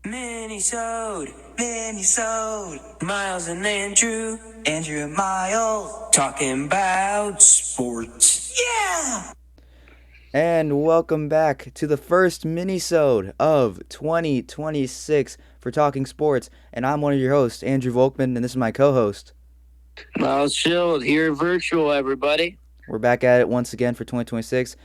MINISODE, Miles and Andrew and Miles, talking about sports. Yeah! And welcome back to the first minisode of 2026 for Talking Sports. And I'm one of your hosts, Andrew Volkman, and this is my co-host. Miles Shield here, virtual, everybody. We're back at it once again for 2026.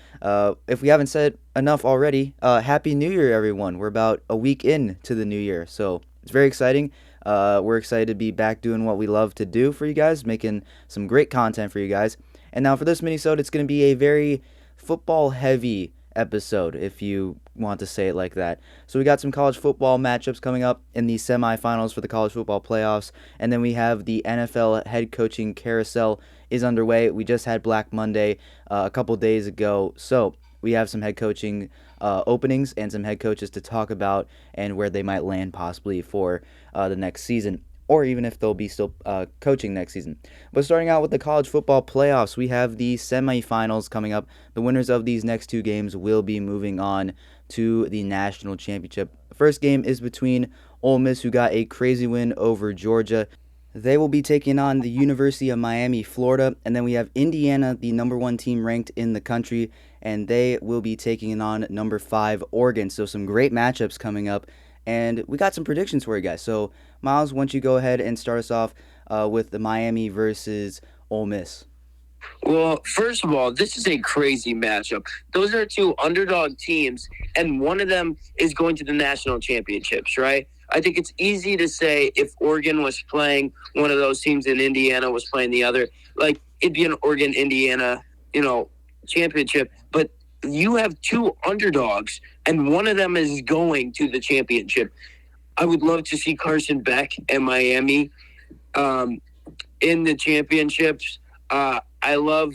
If we haven't said enough already, Happy New Year, everyone. We're about a week in to the new year, so it's very exciting. We're excited to be back doing what we love to do for you guys, making some great content for you guys. And now for this minisode, it's going to be a very football-heavy episode, if you want to say it like that. So we got some college football matchups coming up in the semifinals for the college football playoffs, and then we have the NFL Head Coaching Carousel is underway. We just had Black Monday a couple days ago, so we have some head coaching openings and some head coaches to talk about and where they might land possibly for the next season, or even if they'll be still coaching next season. But starting out with the college football playoffs, we have the semifinals coming up. The winners of these next two games will be moving on to the national championship. The first game is between Ole Miss, who got a crazy win over Georgia. They will be taking on the University of Miami, Florida, and then we have Indiana, the number one team ranked in the country, and they will be taking on number 5, Oregon. So some great matchups coming up, and we got some predictions for you guys. So Miles, why don't you go ahead and start us off with the Miami versus Ole Miss? Well, first of all, this is a crazy matchup. Those are two underdog teams, and one of them is going to the national championships, right? I think it's easy to say if Oregon was playing one of those teams and Indiana was playing the other, like it'd be an Oregon-Indiana, championship. But you have two underdogs, and one of them is going to the championship. I would love to see Carson, Beck, and Miami in the championships. I love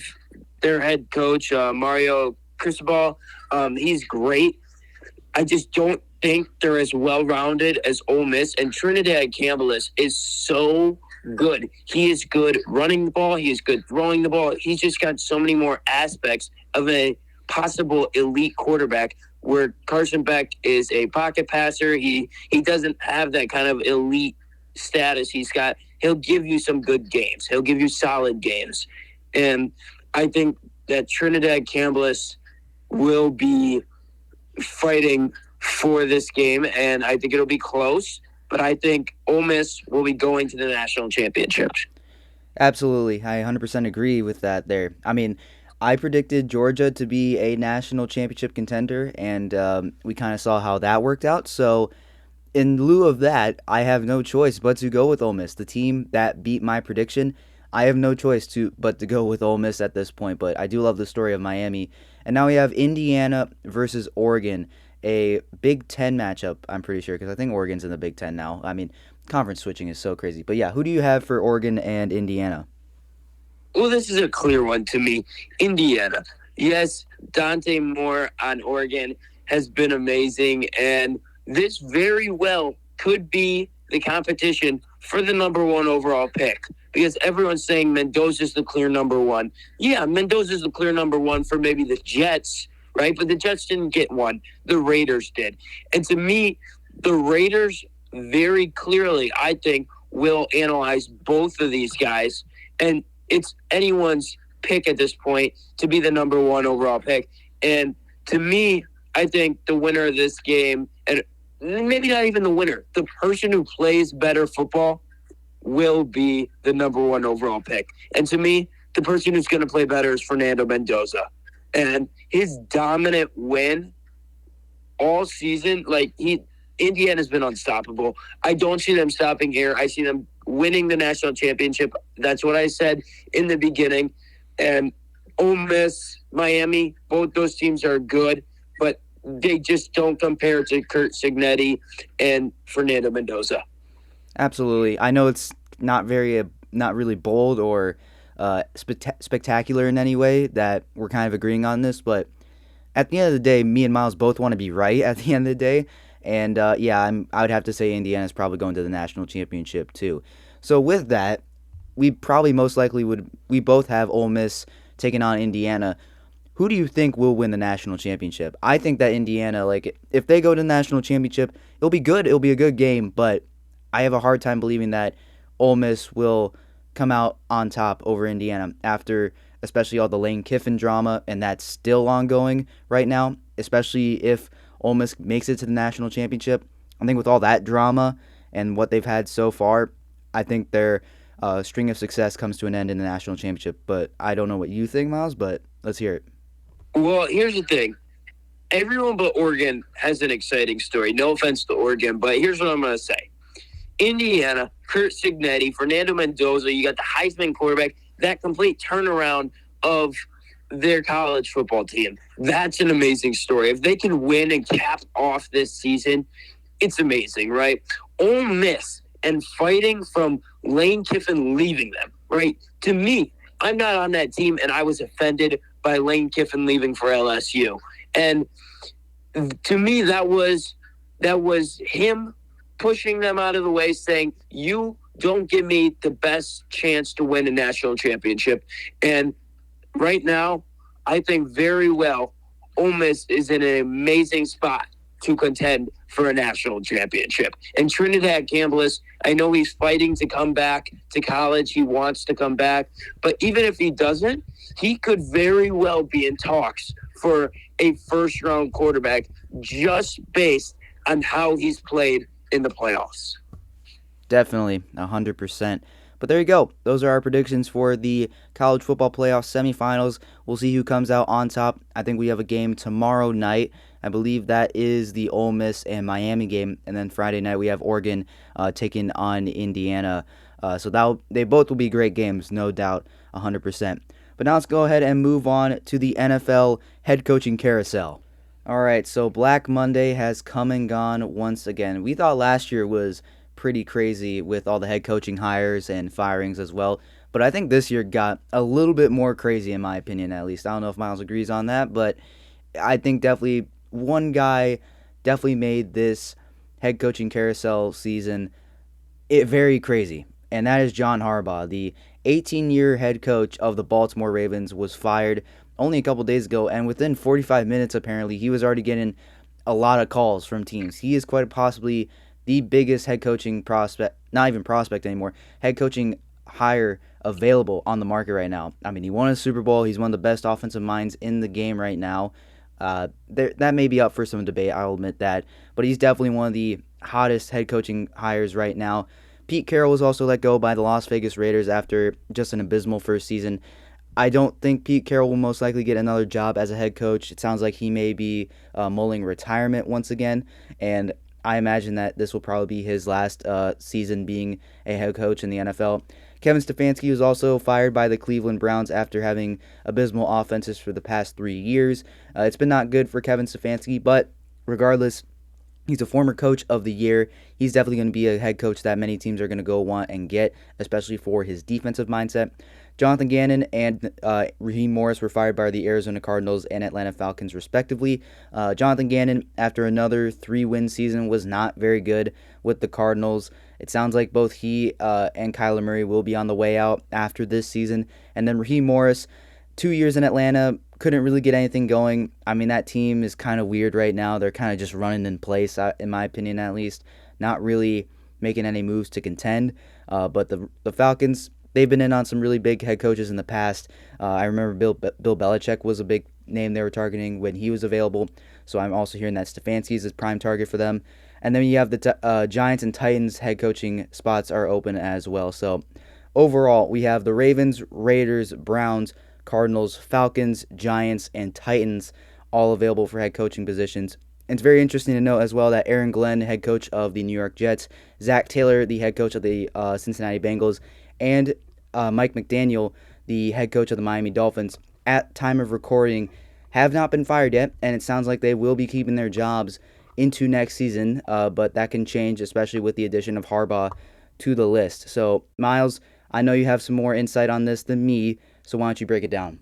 their head coach, Mario Cristobal. He's great. I just don't think they're as well-rounded as Ole Miss. And Trinidad Campbell is so good. He is good running the ball. He is good throwing the ball. He's just got so many more aspects of a possible elite quarterback, where Carson Beck is a pocket passer. He doesn't have that kind of elite status. He'll give you some good games. He'll give you solid games. And I think that Trinidad Campbell will be fighting for this game, and I think it'll be close, but I think Ole Miss will be going to the national championships. Absolutely. I 100% agree with that there. I mean, I predicted Georgia to be a national championship contender, and we kind of saw how that worked out. So in lieu of that, I have no choice but to go with Ole Miss, the team that beat my prediction. I have no choice but to go with Ole Miss at this point, but I do love the story of Miami. And now we have Indiana versus Oregon, a Big Ten matchup, I'm pretty sure, because I think Oregon's in the Big Ten now. I mean, conference switching is so crazy. But yeah, who do you have for Oregon and Indiana? Well, this is a clear one to me. Indiana. Yes, Dante Moore on Oregon has been amazing, and this very well could be the competition for the number 1 overall pick, because everyone's saying Mendoza's the clear number 1. Yeah, Mendoza's the clear number 1 for maybe the Jets, right? But the Jets didn't get one. The Raiders did. And to me, the Raiders very clearly, I think, will analyze both of these guys, and it's anyone's pick at this point to be the number 1 overall pick. And to me, I think the winner of this game, and maybe not even the winner, the person who plays better football will be the number 1 overall pick. And to me, the person who's going to play better is Fernando Mendoza. And his dominant win all season, Indiana's been unstoppable. I don't see them stopping here. I see them winning the national championship. That's what I said in the beginning. And Ole Miss, Miami, both those teams are good, but they just don't compare to Kurt Signetti and Fernando Mendoza. Absolutely. I know it's not really bold or spectacular in any way that we're kind of agreeing on this, but at the end of the day, me and Miles both want to be right at the end of the day. And I would have to say Indiana's probably going to the national championship too. So with that, we probably most likely we both have Ole Miss taking on Indiana. who do you think will win the national championship? I think that Indiana, like, if they go to the national championship, it'll be good. It'll be a good game, but I have a hard time believing that Ole Miss will come out on top over Indiana after especially all the Lane Kiffin drama, and that's still ongoing right now, especially if Ole Miss makes it to the national championship. I think with all that drama and what they've had so far, I think their string of success comes to an end in the national championship. But I don't know what you think, Miles, but let's hear it. Well, here's the thing. Everyone but Oregon has an exciting story. No offense to Oregon, but here's what I'm going to say. Indiana, Kurt Signetti, Fernando Mendoza, you got the Heisman quarterback, that complete turnaround of their college football team. That's an amazing story. If they can win and cap off this season, it's amazing, right? Ole Miss and fighting from Lane Kiffin leaving them, right? To me, I'm not on that team, and I was offended by Lane Kiffin leaving for LSU. And to me, that was him pushing them out of the way, saying, you don't give me the best chance to win a national championship. And right now, I think very well Ole Miss is in an amazing spot to contend for a national championship. And Trinidad Campbell, I know he's fighting to come back to college. He wants to come back. But even if he doesn't, he could very well be in talks for a first-round quarterback just based on how he's played in the playoffs. Definitely, 100%. But there you go. Those are our predictions for the college football playoff semifinals. We'll see who comes out on top. I think we have a game tomorrow night. I believe that is the Ole Miss and Miami game. And then Friday night we have Oregon taking on Indiana. So they both will be great games, no doubt, 100%. But now let's go ahead and move on to the NFL Head Coaching Carousel. All right, so Black Monday has come and gone once again. We thought last year was pretty crazy with all the head coaching hires and firings as well. But I think this year got a little bit more crazy, in my opinion, at least. I don't know if Miles agrees on that, but I think definitely one guy definitely made this head coaching carousel season very crazy, and that is John Harbaugh. The 18-year head coach of the Baltimore Ravens was fired only a couple days ago, and within 45 minutes, apparently, he was already getting a lot of calls from teams. He is quite possibly the biggest head coaching prospect, not even prospect anymore, head coaching hire available on the market right now. I mean, he won a Super Bowl. He's one of the best offensive minds in the game right now. That may be up for some debate, I'll admit that. But he's definitely one of the hottest head coaching hires right now. Pete Carroll was also let go by the Las Vegas Raiders after just an abysmal first season. I don't think Pete Carroll will most likely get another job as a head coach. It sounds like he may be mulling retirement once again, and I imagine that this will probably be his last season being a head coach in the NFL. Kevin Stefanski was also fired by the Cleveland Browns after having abysmal offenses for the past 3 years. It's been not good for Kevin Stefanski, but regardless, he's a former coach of the year. He's definitely going to be a head coach that many teams are going to go want and get, especially for his defensive mindset. Jonathan Gannon and Raheem Morris were fired by the Arizona Cardinals and Atlanta Falcons, respectively. Jonathan Gannon, after another 3-win season, was not very good with the Cardinals. It sounds like both he and Kyler Murray will be on the way out after this season. And then Raheem Morris, 2 years in Atlanta, couldn't really get anything going. I mean, that team is kind of weird right now. They're kind of just running in place, in my opinion at least, not really making any moves to contend. But the Falcons, they've been in on some really big head coaches in the past. I remember Bill Belichick was a big name they were targeting when he was available. So I'm also hearing that Stefanski is a prime target for them. And then you have the Giants and Titans head coaching spots are open as well. So overall, we have the Ravens, Raiders, Browns, Cardinals, Falcons, Giants, and Titans all available for head coaching positions. And it's very interesting to note as well that Aaron Glenn, head coach of the New York Jets, Zach Taylor, the head coach of the Cincinnati Bengals, and Mike McDaniel, the head coach of the Miami Dolphins, at time of recording, have not been fired yet, and it sounds like they will be keeping their jobs into next season, but that can change, especially with the addition of Harbaugh to the list. So, Miles, I know you have some more insight on this than me, so why don't you break it down?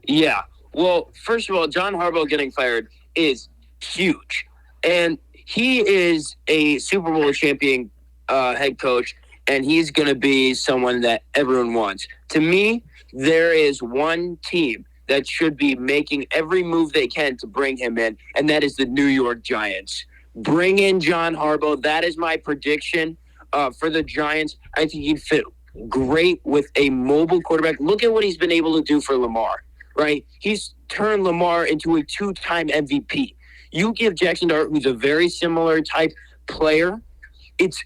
Yeah. Well, first of all, John Harbaugh getting fired is huge. And he is a Super Bowl champion head coach, and he's going to be someone that everyone wants. To me, there is one team that should be making every move they can to bring him in, and that is the New York Giants. Bring in John Harbaugh. That is my prediction for the Giants. I think he'd fit great with a mobile quarterback. Look at what he's been able to do for Lamar, right? He's turned Lamar into a 2-time MVP. You give Jackson Dart, who's a very similar type player, it's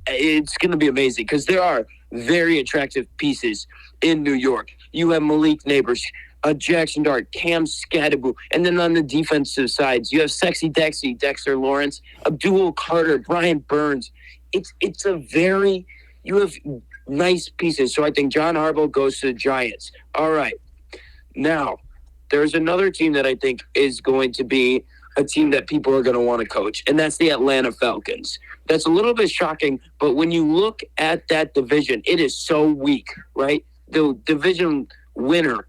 going to be amazing because there are very attractive pieces in New York. You have Malik Neighbors, Jackson Dart, Cam Scadaboo, and then on the defensive sides, you have Sexy Dexy, Dexter Lawrence, Abdul Carter, Brian Burns. It's a very you have nice pieces. So I think John Harbaugh goes to the Giants. All right, now there's another team that I think is going to be a team that people are going to want to coach, and that's the Atlanta Falcons. That's a little bit shocking, but when you look at that division, it is so weak, right? The division winner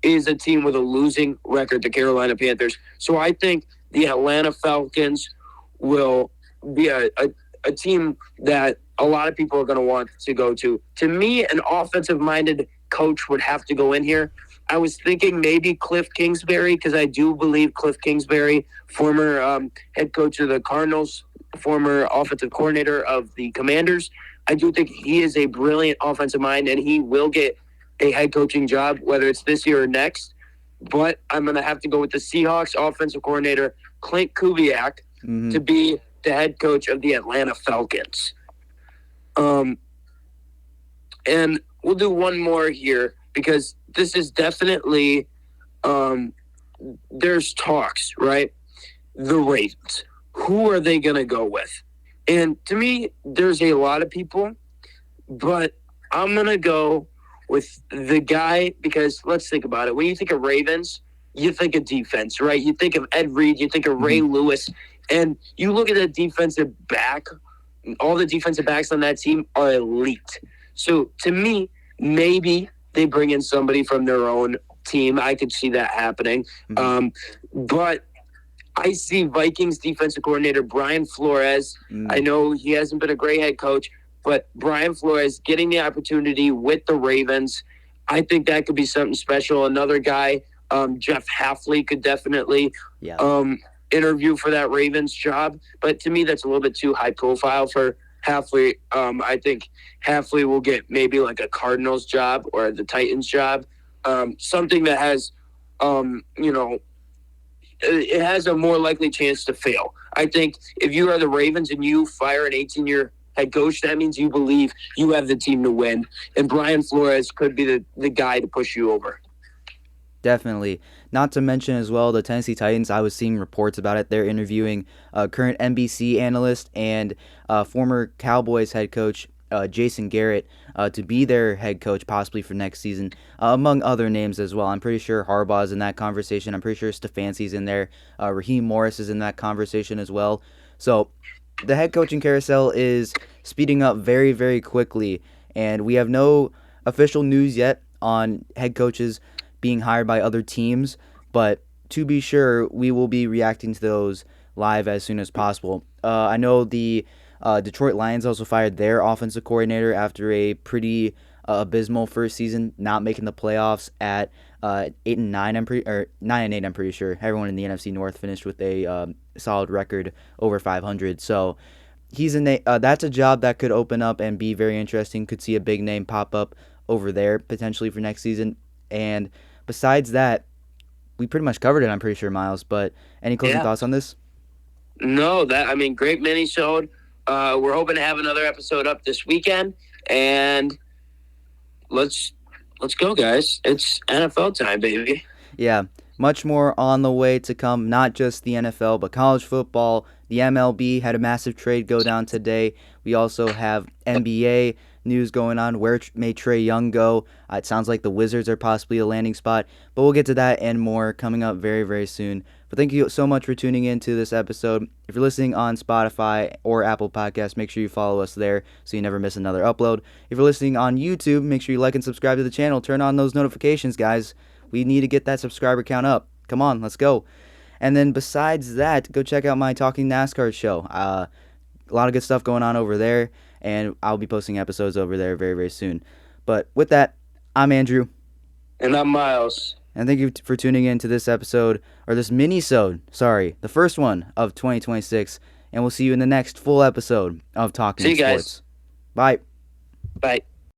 is a team with a losing record, the Carolina Panthers. So I think the Atlanta Falcons will be a team that a lot of people are going to want to go to. To me, an offensive-minded coach would have to go in here. I was thinking maybe Cliff Kingsbury, because I do believe Cliff Kingsbury, former head coach of the Cardinals, former offensive coordinator of the Commanders, I do think he is a brilliant offensive mind, and he will get a head coaching job, whether it's this year or next. But I'm going to have to go with the Seahawks offensive coordinator, Clint Kubiak, to be the head coach of the Atlanta Falcons. And we'll do one more here, because this is definitely there's talks, right? The Ravens. Who are they going to go with? And to me, there's a lot of people, but I'm going to go with the guy, because let's think about it. When you think of Ravens, you think of defense, right? You think of Ed Reed, you think of Ray Lewis, and you look at the defensive back, all the defensive backs on that team are elite. So to me, maybe they bring in somebody from their own team. I could see that happening. But I see Vikings defensive coordinator Brian Flores. I know he hasn't been a great head coach, but Brian Flores getting the opportunity with the Ravens, I think that could be something special. Another guy, Jeff Hafley, could definitely interview for that Ravens job. But to me, that's a little bit too high profile for Hafley. I think Hafley will get maybe like a Cardinals job or the Titans job, something that has, it has a more likely chance to fail. I think if you are the Ravens and you fire an 18-year head coach, that means you believe you have the team to win. And Brian Flores could be the guy to push you over. Definitely. Not to mention as well the Tennessee Titans. I was seeing reports about it. They're interviewing current NBC analyst and former Cowboys head coach Jason Garrett to be their head coach possibly for next season, among other names as well. I'm pretty sure Harbaugh's in that conversation. I'm pretty sure Stefanski's in there. Raheem Morris is in that conversation as well. So the head coaching carousel is speeding up very, very quickly, and we have no official news yet on head coaches being hired by other teams, but to be sure, we will be reacting to those live as soon as possible. I know the Detroit Lions also fired their offensive coordinator after a pretty abysmal first season, not making the playoffs at 8-9. 9-8. I'm pretty sure everyone in the NFC North finished with a solid record over 500. So that's a job that could open up and be very interesting. Could see a big name pop up over there potentially for next season. And besides that, we pretty much covered it, I'm pretty sure, Miles. But any closing thoughts on this? No, great mini-sode. We're hoping to have another episode up this weekend, and let's go, guys. It's NFL time, baby. Yeah, much more on the way to come. Not just the NFL, but college football. The MLB had a massive trade go down today. We also have NBA news going on. Where may Trae Young go? It sounds like the Wizards are possibly a landing spot, but we'll get to that and more coming up very, very soon. But thank you so much for tuning in to this episode. If you're listening on Spotify or Apple Podcasts, make sure you follow us there so you never miss another upload. If you're listening on YouTube, make sure you like and subscribe to the channel. Turn on those notifications, guys. We need to get that subscriber count up. Come on, let's go. And then besides that, go check out my Talking NASCAR show. A lot of good stuff going on over there, and I'll be posting episodes over there very, very soon. But with that, I'm Andrew. And I'm Miles. And thank you for tuning in to this episode, or this mini-sode, the first one of 2026. And we'll see you in the next full episode of Talking See you Sports. guys. Bye. Bye.